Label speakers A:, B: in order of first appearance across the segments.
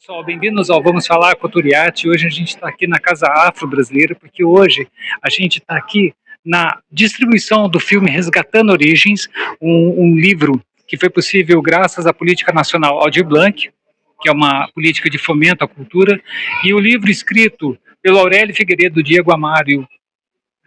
A: Pessoal, bem-vindos ao Vamos Falar Couturiate. Hoje a gente está aqui na Casa Afro-Brasileira, porque hoje a gente está aqui na distribuição do filme Resgatando Origens, um livro que foi possível graças à Política Nacional Aldir Blanc, que é uma política de fomento à cultura, e o livro escrito pelo Aurélio Figueiredo, Diego Amário,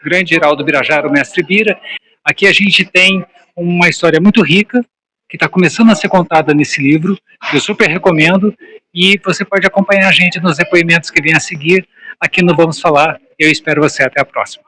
A: grande Geraldo Birajara, o mestre Bira. Aqui a gente tem uma história muito rica, que está começando a ser contada nesse livro, que eu super recomendo, e você pode acompanhar a gente nos depoimentos que vêm a seguir aqui no Vamos Falar. Eu espero você. Até a próxima.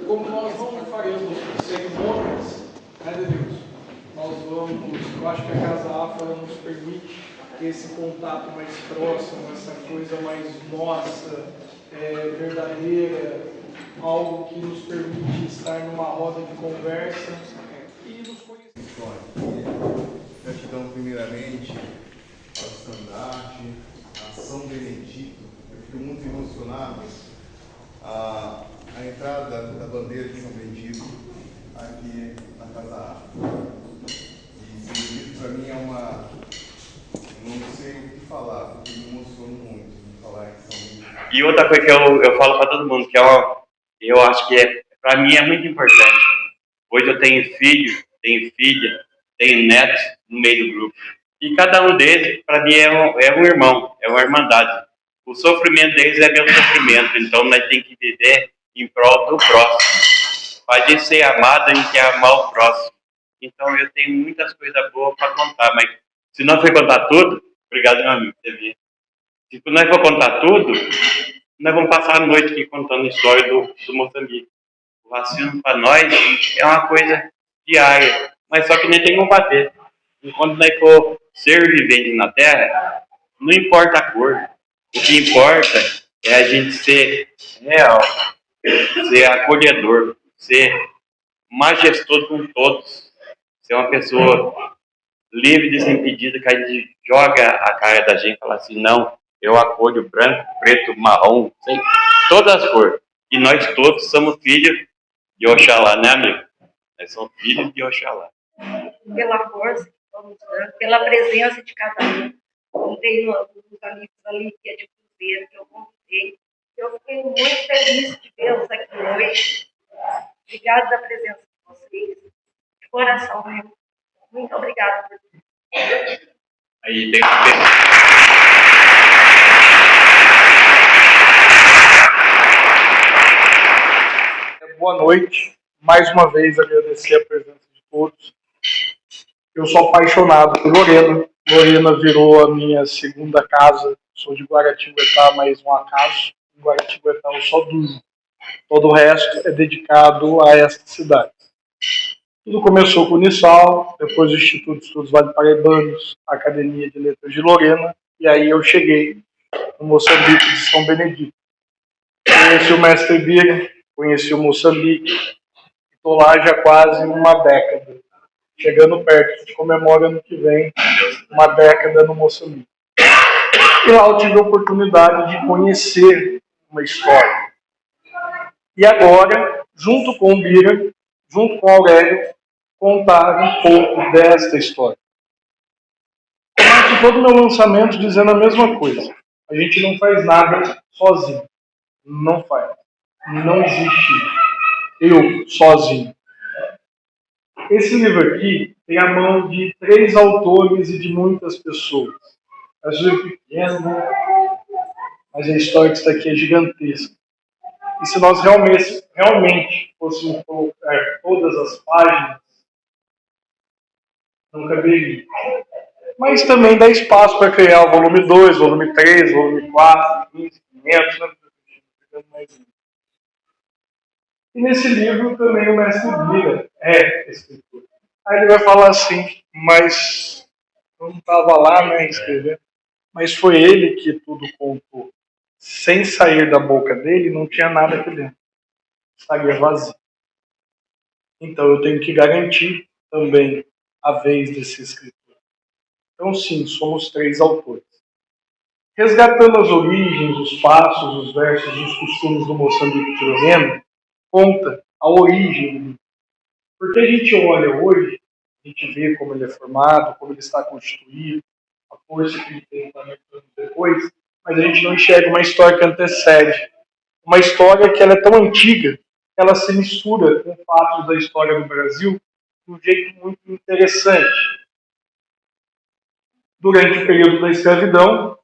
B: Como nós não faremos cerimônias, né, Denilson? Eu acho que a Casa Afro nos permite esse contato mais próximo, essa coisa mais nossa, verdadeira, algo que nos permite estar numa roda de conversa e nos conhecer.
C: Gratidão primeiramente ao estandarte, a São Benedito. Eu fico muito emocionado. A entrada da bandeira de São Benedito aqui na Casa Afro. E São Benedito para mim é uma... não sei o que falar, porque me emociono muito de falar em São Benedito.
D: E outra coisa que eu falo para todo mundo, que eu acho que para mim é muito importante. Hoje eu tenho filho, tenho filha, tenho netos no meio do grupo. E cada um deles, para mim, é um irmão, é uma irmandade. O sofrimento deles é meu sofrimento, então nós temos que viver em prol do próximo. Para a gente ser amado, a gente tem que amar o próximo. Então eu tenho muitas coisas boas para contar, mas se não for contar tudo, obrigado, meu amigo, você viu. Se nós for contar tudo, nós vamos passar a noite aqui contando a história do Moçambique. O racismo para nós é uma coisa diária. Mas só que nem tem como bater. Enquanto nós for ser vivente na Terra, não importa a cor. O que importa é a gente ser real, ser acolhedor, ser majestoso com todos, ser uma pessoa livre, desimpedida, que a gente joga a cara da gente e fala assim, não, eu acolho branco, preto, marrom, sei, todas as cores. E nós todos somos filhos de Oxalá, né, amigo? Nós somos filhos de Oxalá.
E: Pela força que vamos dando, pela presença de cada um. Contei nos amigos ali que é de Cruzeiro, que eu convidei. Eu fiquei muito feliz de vê-los aqui hoje. Obrigada da presença de vocês. De coração mesmo. Muito obrigada por tudo.
D: Aí tem que ter.
B: Boa noite. Mais uma vez agradecer a presença de todos. Eu sou apaixonado por Lorena. Lorena virou a minha segunda casa. Sou de Guaratinguetá, mas um acaso. Em Guaratinguetá eu só durmo. Todo o resto é dedicado a esta cidade. Tudo começou com o Unisal, depois o Instituto de Estudos Vale Paraibanos, a Academia de Letras de Lorena, e aí eu cheguei no Moçambique de São Benedito. Conheci o mestre Bira, conheci o Moçambique, estou lá já quase uma década, chegando perto, a gente comemora ano que vem uma década no Moçambique. E lá eu tive a oportunidade de conhecer uma história. E agora, junto com o Bira, junto com o Aurélio, contar um pouco desta história. Começo todo o meu lançamento dizendo a mesma coisa. A gente não faz nada sozinho. Não faz. Não existe eu sozinho. Esse livro aqui tem a mão de 3 autores e de muitas pessoas. Às vezes é pequeno, né? Mas a história que está aqui é gigantesca. E se nós realmente fôssemos colocar todas as páginas, não caberia. Mas também dá espaço para criar o volume 2, volume 3, volume 4, 15, 500, né? E nesse livro também o mestre Bira é escritor. Aí ele vai falar assim, mas eu não estava lá, né, escrevendo. Mas foi ele que tudo contou. Sem sair da boca dele, não tinha nada aqui dentro. Estaria vazio. Então eu tenho que garantir também a vez desse escritor. Então sim, somos 3 autores. Resgatando as origens, os passos, os versos, os costumes do Moçambique de Lorena, conta a origem do livro. Porque a gente olha hoje, a gente vê como ele é formado, como ele está constituído, a força que ele tem também depois, mas a gente não enxerga uma história que antecede. Uma história que ela é tão antiga, que ela se mistura com fatos da história do Brasil de um jeito muito interessante. Durante o período da escravidão,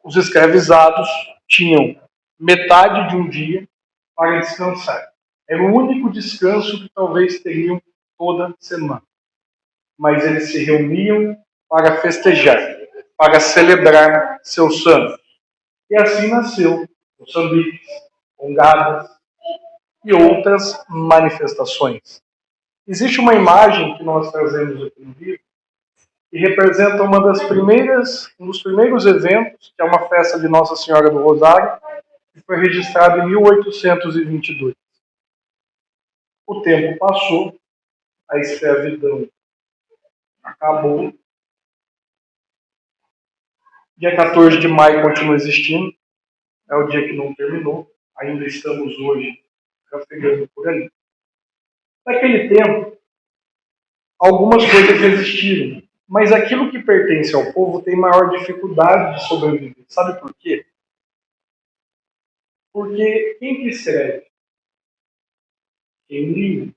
B: os escravizados tinham metade de um dia para descansar. Era o único descanso que talvez teriam toda semana. Mas eles se reuniam para festejar, para celebrar seus santos. E assim nasceu Moçambique, Congadas e outras manifestações. Existe uma imagem que nós trazemos aqui no livro que representa um dos primeiros eventos, que é uma festa de Nossa Senhora do Rosário, que foi registrada em 1822. O tempo passou, a escravidão acabou. Dia 14 de maio continua existindo, é o dia que não terminou, ainda estamos hoje trafegando por ali. Naquele tempo, algumas coisas existiram, mas aquilo que pertence ao povo tem maior dificuldade de sobreviver. Sabe por quê? Porque quem que escreve? Quem lia.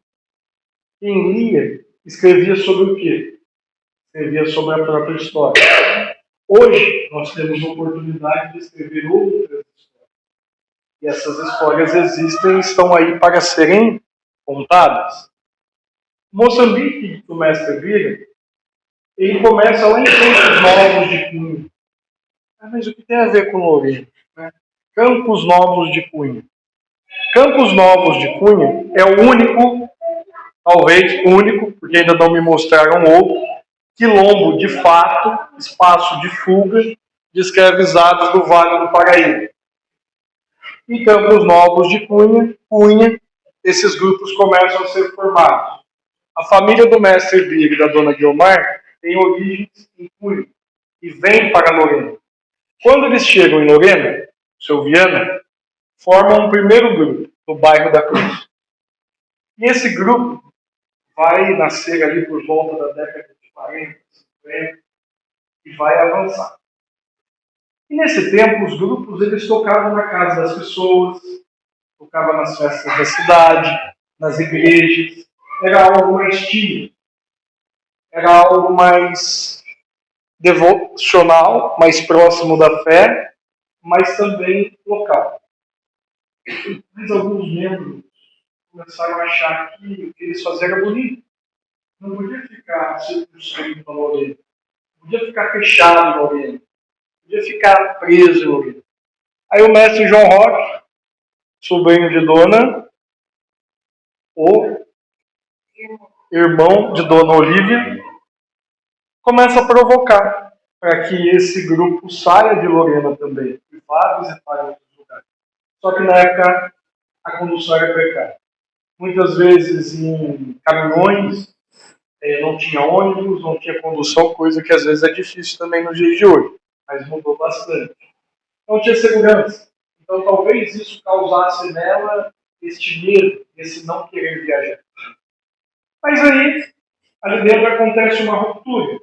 B: Quem lia escrevia sobre o quê? Escrevia sobre a própria história. Hoje, nós temos a oportunidade de escrever outras histórias. E essas histórias existem e estão aí para serem contadas. Moçambique, do mestre Bira, ele começa lá em Campos Novos de Cunha. Mas o que tem a ver com Lorena? Né? Campos Novos de Cunha. Campos Novos de Cunha é o único talvez único, porque ainda não me mostraram outro, quilombo de fato, espaço de fuga de escravizados do Vale do Paraíba. Em Campos Novos de Cunha, esses grupos começam a ser formados. A família do mestre Bira e da dona Guiomar tem origens em Cunha e vem para Lorena. Quando eles chegam em Lorena, seu Viana, formam um primeiro grupo no bairro da Cruz. E esse grupo vai nascer ali por volta da década de 40, 50 e vai avançar. E nesse tempo, os grupos eles tocavam na casa das pessoas, tocavam nas festas da cidade, nas igrejas. Era algo mais tímido, era algo mais devocional, mais próximo da fé, mas também local. Mas alguns membros começaram a achar que o que eles faziam era bonito. Não podia ficar circunscrito na Lorena. Não podia ficar fechado na Lorena. Não podia ficar preso em Lorena. Aí o mestre João Roque, sobrinho de Dona, o irmão de Dona Olívia, começa a provocar para que esse grupo saia de Lorena também e vá visitar outros lugares. Só que na época a condução era precária. Muitas vezes em caminhões, não tinha ônibus, não tinha condução, coisa que às vezes é difícil também nos dias de hoje, mas mudou bastante. Não tinha segurança. Então talvez isso causasse nela este medo, esse não querer viajar. Mas aí, ali dentro acontece uma ruptura,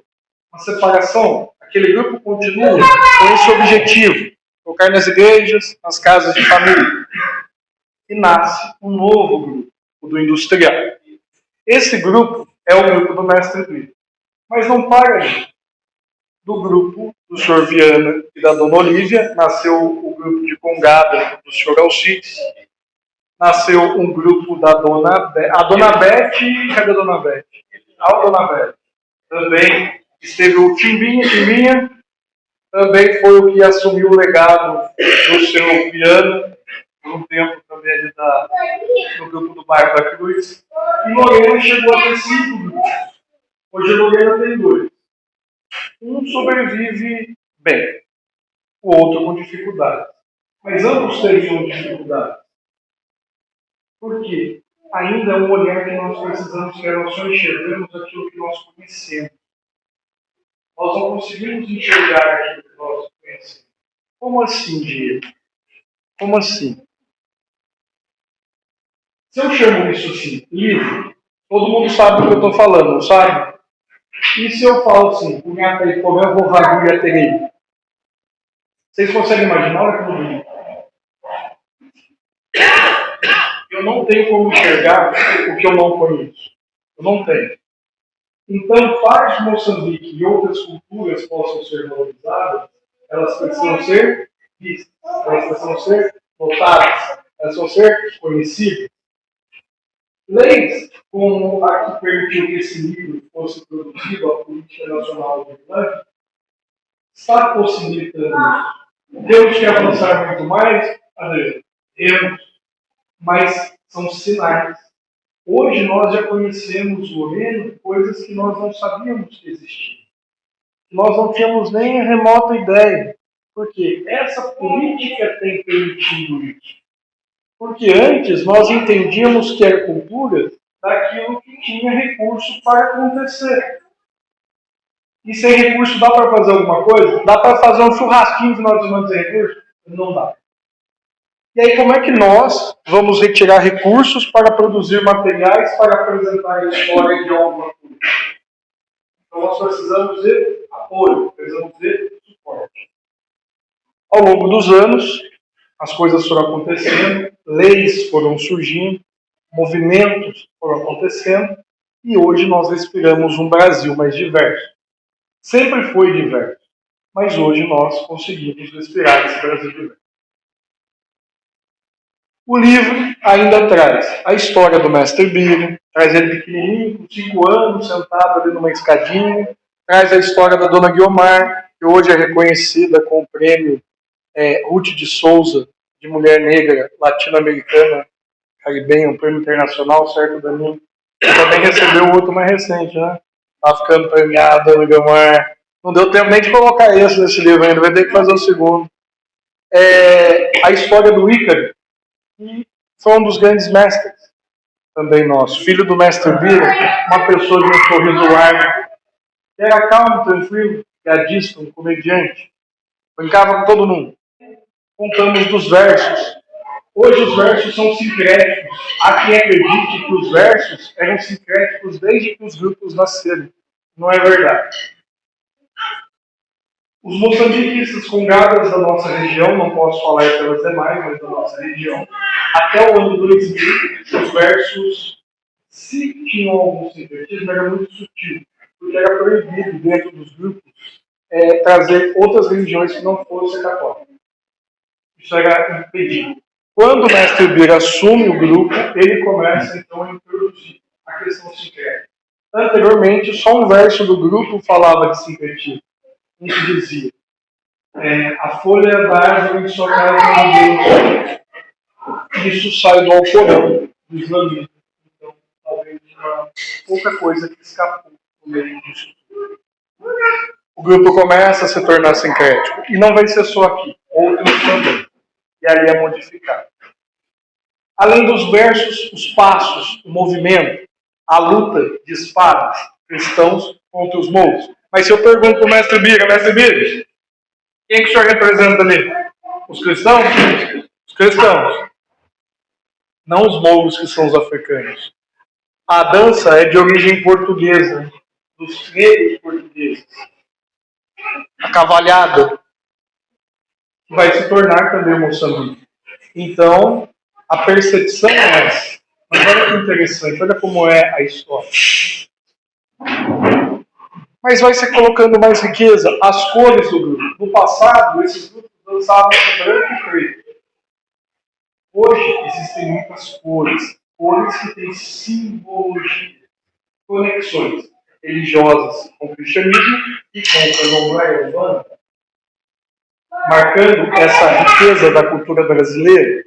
B: uma separação. Aquele grupo continua com esse objetivo, tocar nas igrejas, nas casas de família. E nasce um novo grupo, o do industrial. Esse grupo é o grupo do mestre Brito. Mas não para aí. Do grupo do Sr. Viana e da Dona Olívia, nasceu o grupo de Congada do Sr. Alcides, nasceu um grupo da Dona Beth. A Dona Beth, cadê a Dona Beth? A Dona Beth. Também esteve o Timbinha, também foi o que assumiu o legado do seu Viana, por um tempo também ali no grupo do bairro da Cruz. E Lorena chegou a ter 5 grupos. Hoje Lorena tem 2. Um sobrevive bem, o outro com dificuldades. Mas ambos teriam dificuldades. Por quê? Ainda é um olhar que nós precisamos ter, nós só enxergamos aquilo que nós conhecemos. Nós não conseguimos enxergar aquilo que nós conhecemos. Como assim, Diego? Como assim? Se eu chamo isso assim, livro, todo mundo sabe do que eu estou falando, não sabe? E se eu falo assim, punhata como eu vou ragu e aterei? Vocês conseguem imaginar? Olha como bonito. Eu não tenho como enxergar o que eu não conheço. Eu não tenho. Então, para que Moçambique e outras culturas possam ser valorizadas, elas precisam ser vistas, elas precisam ser notadas, elas precisam ser conhecidas. Leis como a que permitiu que esse livro fosse produzido, a Política Nacional do Islã, está possibilitando isso. Temos que avançar muito mais? Temos, mas são sinais. Hoje nós já conhecemos Lorena coisas que nós não sabíamos que existiam. Nós não tínhamos nem a remota ideia. Porque essa política tem permitido isso. Porque antes nós entendíamos que era cultura daquilo que tinha recurso para acontecer. E sem recurso dá para fazer alguma coisa? Dá para fazer um churrasquinho no final de semana sem recurso? Não dá. E aí como é que nós vamos retirar recursos para produzir materiais para apresentar a história de alguma coisa? Então nós precisamos de apoio, precisamos de suporte. Ao longo dos anos, as coisas foram acontecendo, leis foram surgindo, movimentos foram acontecendo, e hoje nós respiramos um Brasil mais diverso. Sempre foi diverso, mas hoje nós conseguimos respirar esse Brasil diverso. O livro ainda traz a história do mestre Bira, traz ele pequenininho, com 5 anos, sentado ali numa escadinha, traz a história da dona Guiomar, que hoje é reconhecida com o prêmio Ruth de Souza, de mulher negra latino-americana, caribenha, um prêmio internacional, certo, Danilo? Você também recebeu o outro mais recente, né? Tá ficando premiado, Dona Guilmar. Não deu tempo nem de colocar esse nesse livro ainda, vai ter que fazer o segundo. A história do Ícaro, que foi um dos grandes mestres também nosso. Filho do mestre Bira, uma pessoa de um sorriso largo, que era calmo, tranquilo, gadista, um comediante. Brincava com todo mundo. Contamos dos versos. Hoje os versos são sincréticos. Há quem acredite que os versos eram sincréticos desde que os grupos nasceram. Não é verdade. Os moçambiquistas congadas da nossa região, não posso falar pelas demais, mas da nossa região, até o ano 2000, os versos, se tinham algum sincretismo, era muito sutil, porque era proibido dentro dos grupos trazer outras religiões que não fossem católicas. Isso era impedido. Quando o mestre Bira assume o grupo, ele começa então a introduzir a questão sincrética. Anteriormente, só um verso do grupo falava de sincretismo. A gente dizia: a folha da árvore só cai com Deus. Isso sai do Alcorão, do islamismo. Então, talvez uma pouca coisa que escapou no meio disso. O grupo começa a se tornar sincrético. E não vai ser só aqui, outros também. E ali é modificado. Além dos versos, os passos, o movimento, a luta de espadas, cristãos contra os mouros. Mas se eu pergunto para o mestre Bira, quem que o senhor representa ali? Os cristãos? Os cristãos. Não os mouros, que são os africanos. A dança é de origem portuguesa, dos negros portugueses. A cavalhada vai se tornar também Moçambique. Então, a percepção é essa. Mas olha que interessante, olha como é a história. Mas vai se colocando mais riqueza, as cores do grupo. No passado, esses grupos dançavam com branco e preto. Hoje, existem muitas cores. Cores que têm simbologia, conexões religiosas com o cristianismo e com o candomblé urbano, marcando essa riqueza da cultura brasileira.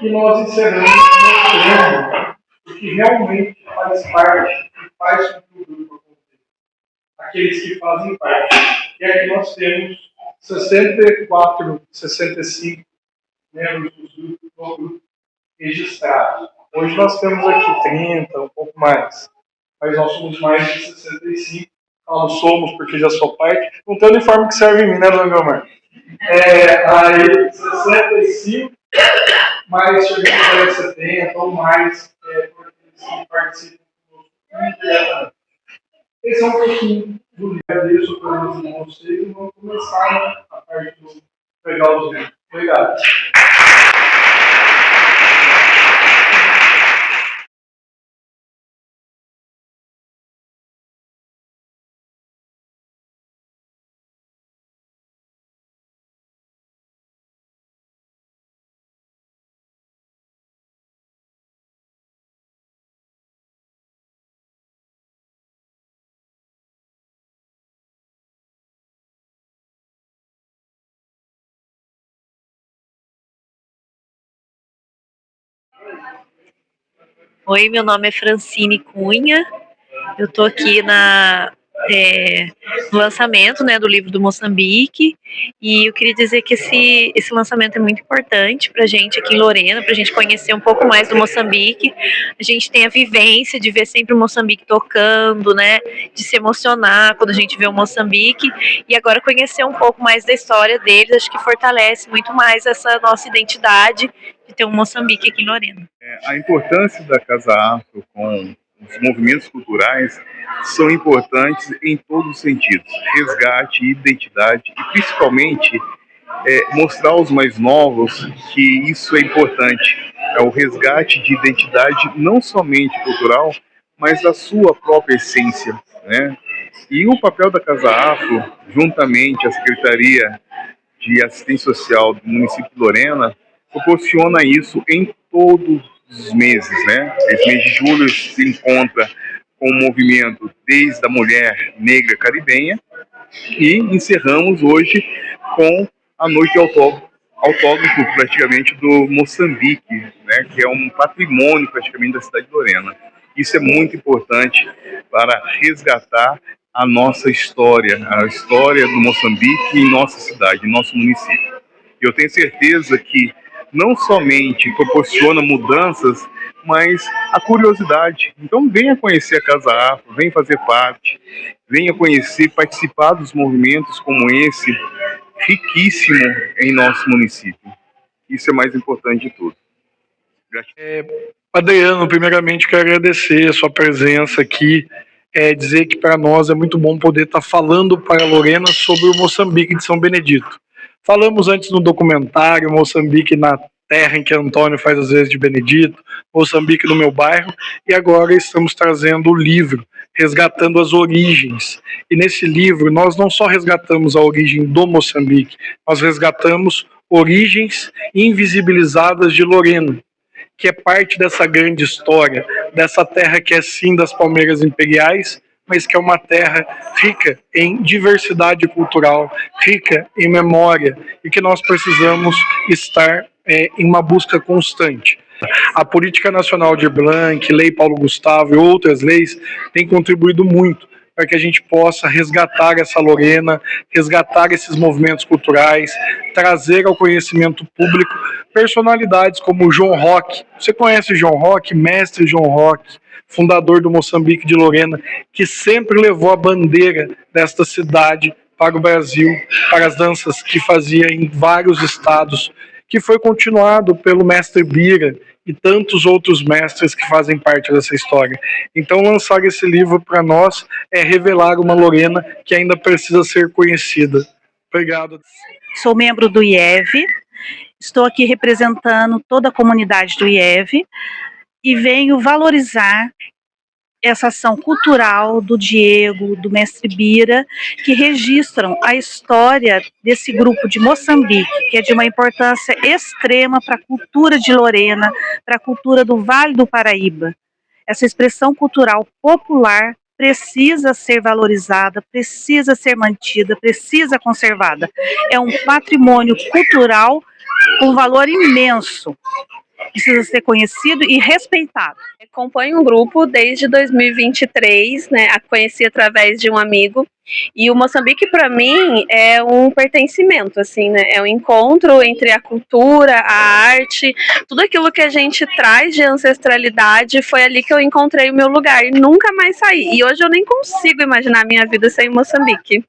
B: E nós encerramos mostrando o que realmente faz parte e faz com que o grupo aconteça. Aqueles que fazem parte. E aqui nós temos 64, 65 membros do grupo registrados. Hoje nós temos aqui 30, um pouco mais. Mas nós somos mais de 65. Falo somos porque já sou parte. Não tem uniforme que serve em mim, né, Dona Guilmar? Aí 65, mas chegamos a 70 ou mais, porque eles participam diretamente. Esse é um pouquinho do livro disso para vocês e vamos começar a parte do pegar os livros. Obrigado.
F: Oi, meu nome é Francine Cunha, eu estou aqui no lançamento, né, do livro do Moçambique, e eu queria dizer que esse lançamento é muito importante para a gente aqui em Lorena, para a gente conhecer um pouco mais do Moçambique. A gente tem a vivência de ver sempre o Moçambique tocando, né, de se emocionar quando a gente vê o Moçambique, e agora conhecer um pouco mais da história deles, acho que fortalece muito mais essa nossa identidade de ter um Moçambique aqui em Lorena.
C: A importância da Casa Afro com os movimentos culturais são importantes em todos os sentidos. Resgate, identidade e principalmente mostrar aos mais novos que isso é importante. É o resgate de identidade não somente cultural, mas da sua própria essência, né? E o papel da Casa Afro, juntamente à Secretaria de Assistência Social do município de Lorena, proporciona isso em todos os meses, né? Esse mês de julho se encontra com o movimento desde a mulher negra caribenha e encerramos hoje com a Noite de Outono, autógrafo praticamente do Moçambique, né, que é um patrimônio praticamente da cidade de Lorena. Isso é muito importante para resgatar a nossa história, a história do Moçambique em nossa cidade, em nosso município. Eu tenho certeza que não somente proporciona mudanças, mas a curiosidade. Então venha conhecer a Casa Afro, venha fazer parte, venha conhecer, participar dos movimentos como esse, riquíssimo em nosso município. Isso é mais importante de tudo.
B: Adriano, primeiramente quero agradecer a sua presença aqui, dizer que para nós é muito bom poder estar falando para a Lorena sobre o Moçambique de São Benedito. Falamos antes no documentário Moçambique na terra em que Antônio faz às vezes de Benedito, Moçambique no meu bairro, e agora estamos trazendo o livro, Resgatando as Origens. E nesse livro nós não só resgatamos a origem do Moçambique, nós resgatamos origens invisibilizadas de Lorena, que é parte dessa grande história, dessa terra que é sim das palmeiras imperiais, mas que é uma terra rica em diversidade cultural, rica em memória, e que nós precisamos estar em uma busca constante. A Política Nacional de Blanc, Lei Paulo Gustavo e outras leis têm contribuído muito para que a gente possa resgatar essa Lorena, resgatar esses movimentos culturais, trazer ao conhecimento público personalidades como o João Roque. Você conhece o João Roque, mestre João Roque, fundador do Moçambique de Lorena, que sempre levou a bandeira desta cidade para o Brasil, para as danças que fazia em vários estados, que foi continuado pelo mestre Bira e tantos outros mestres que fazem parte dessa história. Então, lançar esse livro para nós é revelar uma Lorena que ainda precisa ser conhecida. Obrigado.
G: Sou membro do IEV, estou aqui representando toda a comunidade do IEV e venho valorizar essa ação cultural do Diego, do mestre Bira, que registram a história desse grupo de Moçambique, que é de uma importância extrema para a cultura de Lorena, para a cultura do Vale do Paraíba. Essa expressão cultural popular precisa ser valorizada, precisa ser mantida, precisa ser conservada. É um patrimônio cultural com valor imenso. Precisa ser conhecido e respeitado.
F: Acompanho um grupo desde 2023, né? A conheci através de um amigo. E o Moçambique, para mim, é um pertencimento, assim, né? É um encontro entre a cultura, a arte, tudo aquilo que a gente traz de ancestralidade. Foi ali que eu encontrei o meu lugar e nunca mais saí. E hoje eu nem consigo imaginar a minha vida sem Moçambique.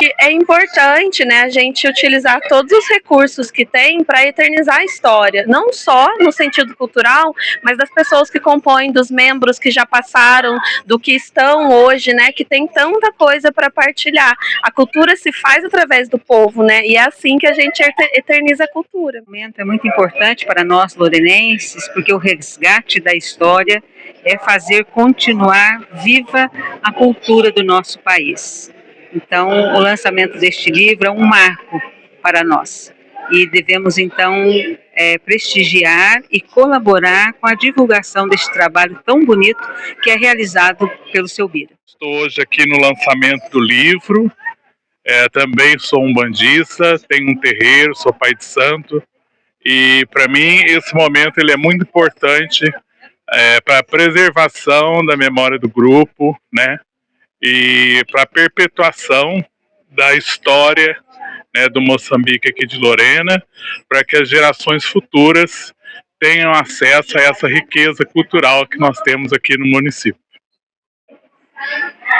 F: E é importante, né, a gente utilizar todos os recursos que tem para eternizar a história, não só no sentido cultural, mas das pessoas que compõem, dos membros que já passaram, do que estão hoje, né, que tem tanta coisa para partilhar. A cultura se faz através do povo, né, e é assim que a gente eterniza a cultura.
G: O momento é muito importante para nós lorenenses, porque o resgate da história é fazer continuar viva a cultura do nosso país. Então, o lançamento deste livro é um marco para nós e devemos, então, prestigiar e colaborar com a divulgação deste trabalho tão bonito que é realizado pelo seu Bira.
H: Estou hoje aqui no lançamento do livro, também sou um bandista, tenho um terreiro, sou pai de santo e, para mim, esse momento ele é muito importante para a preservação da memória do grupo, né? E para a perpetuação da história, né, do Moçambique aqui de Lorena, para que as gerações futuras tenham acesso a essa riqueza cultural que nós temos aqui no município.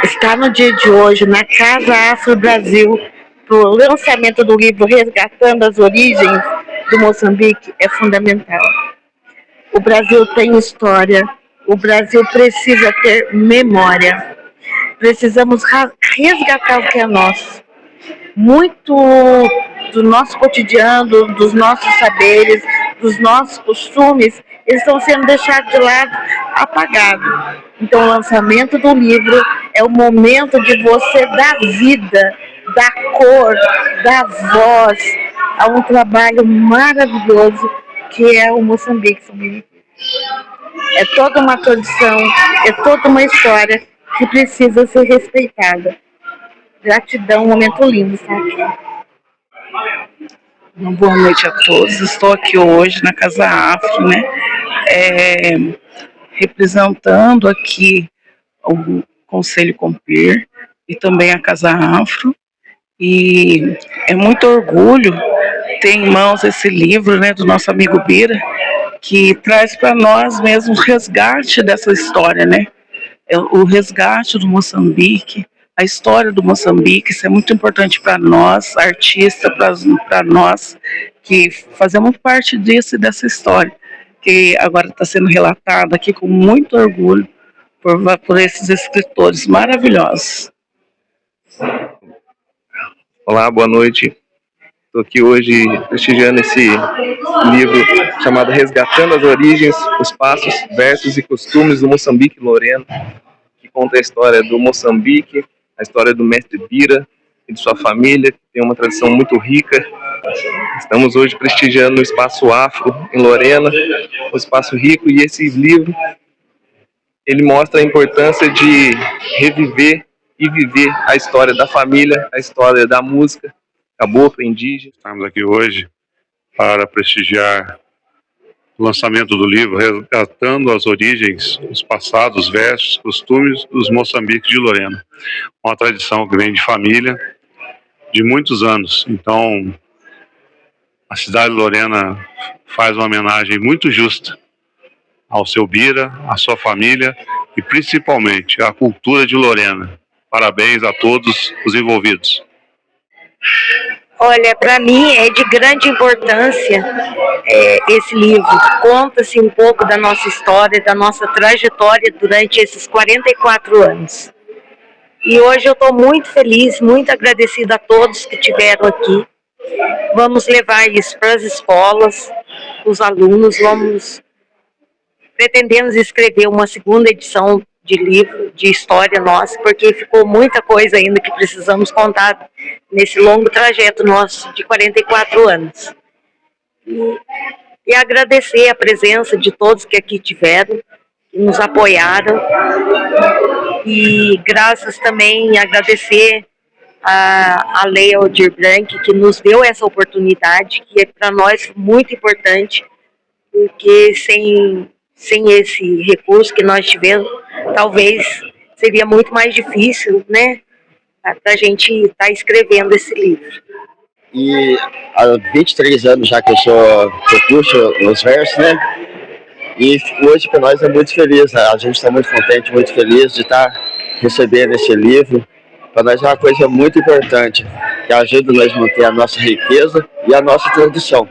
I: Estar no dia de hoje na Casa Afro Brasil para o lançamento do livro Resgatando as Origens do Moçambique é fundamental. O Brasil tem história, o Brasil precisa ter memória. Precisamos resgatar o que é nosso. Muito do nosso cotidiano, dos nossos saberes, dos nossos costumes, eles estão sendo deixados de lado, apagados. Então, o lançamento do livro é o momento de você dar vida, dar cor, dar voz a um trabalho maravilhoso que é o Moçambique. É toda uma tradição, é toda uma história que precisa ser respeitada. Gratidão, um momento lindo estar aqui.
G: Uma boa noite a todos. Estou aqui hoje na Casa Afro, né? Representando aqui o Conselho Compir e também a Casa Afro. E é muito orgulho ter em mãos esse livro, né, do nosso amigo Bira, que traz para nós mesmo o resgate dessa história, né? O resgate do Moçambique, a história do Moçambique. Isso é muito importante para nós, artistas, para nós que fazemos parte disso e dessa história, que agora está sendo relatada aqui com muito orgulho por esses escritores maravilhosos.
J: Olá, boa noite. Estou aqui hoje prestigiando esse livro chamado Resgatando as Origens, os Passos, Versos e Costumes do Moçambique Lorena, que conta a história do Moçambique, a história do mestre Bira e de sua família, que tem uma tradição muito rica. Estamos hoje prestigiando o Espaço Afro em Lorena, um espaço rico, e esse livro ele mostra a importância de reviver e viver a história da família, a história da música cabocla, indígena.
H: Estamos aqui hoje para prestigiar o lançamento do livro Resgatando as Origens, os Passados, Versos, Costumes dos Moçambiques de Lorena. Uma tradição que vem de família de muitos anos. Então, a cidade de Lorena faz uma homenagem muito justa ao seu Bira, à sua família e principalmente à cultura de Lorena. Parabéns a todos os envolvidos.
E: Olha, para mim é de grande importância esse livro. Conta-se um pouco da nossa história, da nossa trajetória durante esses 44 anos. E hoje eu estou muito feliz, muito agradecida a todos que estiveram aqui. Vamos levar isso para as escolas, os alunos, pretendemos escrever uma segunda edição de livro, de história nossa, porque ficou muita coisa ainda que precisamos contar nesse longo trajeto nosso de 44 anos. E agradecer a presença de todos que aqui tiveram, que nos apoiaram, e graças também agradecer a Lei Aldir Blanc, que nos deu essa oportunidade, que é para nós muito importante, porque sem esse recurso que nós tivemos, talvez seria muito mais difícil, né, para a gente estar escrevendo esse livro.
K: E há 23 anos já que eu puxo os versos, né, e hoje para nós é muito feliz, a gente está muito contente, muito feliz de estar recebendo esse livro. Para nós é uma coisa muito importante, que ajuda nós a manter a nossa riqueza e a nossa tradição.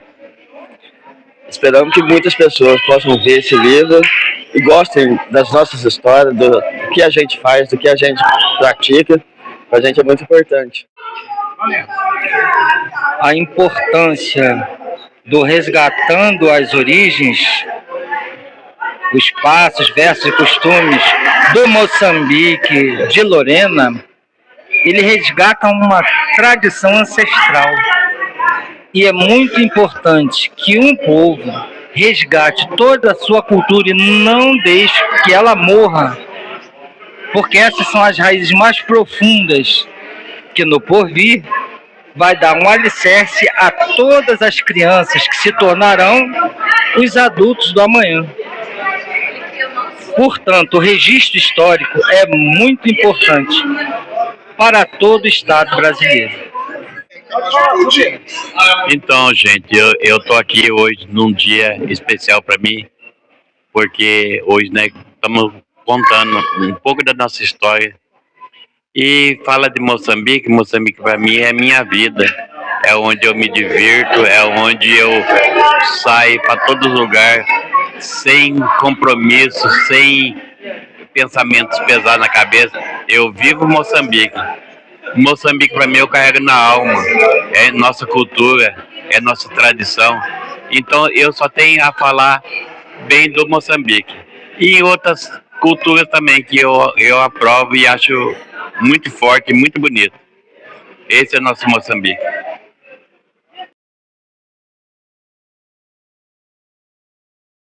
K: Esperamos que muitas pessoas possam ver esse livro e gostem das nossas histórias, do que a gente faz, do que a gente pratica. Para a gente é muito importante.
L: A importância do Resgatando as Origens, os passos, versos e costumes do Moçambique, de Lorena, ele resgata uma tradição ancestral. E é muito importante que um povo resgate toda a sua cultura e não deixe que ela morra, porque essas são as raízes mais profundas que no porvir vai dar um alicerce a todas as crianças que se tornarão os adultos do amanhã. Portanto, o registro histórico é muito importante para todo o Estado brasileiro.
D: Então, gente, eu tô aqui hoje num dia especial para mim, porque hoje, né, estamos contando um pouco da nossa história. E fala de Moçambique. Moçambique para mim é minha vida, é onde eu me divirto, é onde eu saio para todo lugar, sem compromisso, sem pensamentos pesados na cabeça. Eu vivo Moçambique. Moçambique para mim eu carrego na alma, é nossa cultura, é nossa tradição. Então eu só tenho a falar bem do Moçambique. E outras culturas também que eu aprovo e acho muito forte, muito bonito. Esse é o nosso Moçambique.